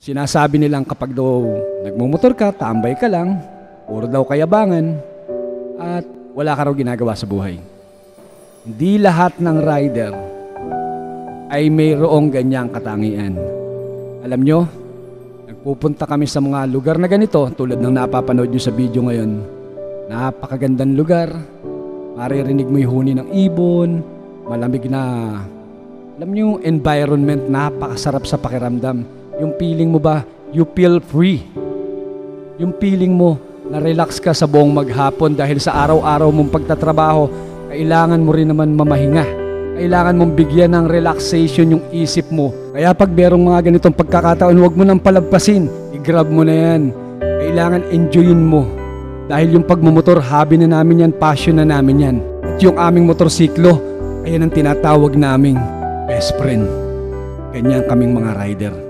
Sinasabi nilang kapag daw nagmumotor ka, tambay ka lang, puro daw kayabangan, at wala ka raw ginagawa sa buhay. Hindi lahat ng rider ay mayroong ganyang katangian. Alam nyo, nagpupunta kami sa mga lugar na ganito, tulad ng napapanood nyo sa video ngayon. Napakagandang lugar, maririnig mo yung huni ng ibon, malamig na, alam nyo, environment, napakasarap sa pakiramdam. Yung feeling mo ba, you feel free. Yung feeling mo, na-relax ka sa buong maghapon dahil sa araw-araw mong pagtatrabaho, kailangan mo rin naman mamahinga. Kailangan mong bigyan ng relaxation yung isip mo. Kaya pag merong mga ganitong pagkakataon, huwag mo nang palagpasin. I-grab mo na yan. Kailangan enjoyin mo. Dahil yung pagmumotor, hobby na namin yan, passion na namin yan. At yung aming motorsiklo, ayan ang tinatawag naming best friend. Ganyan kaming mga rider.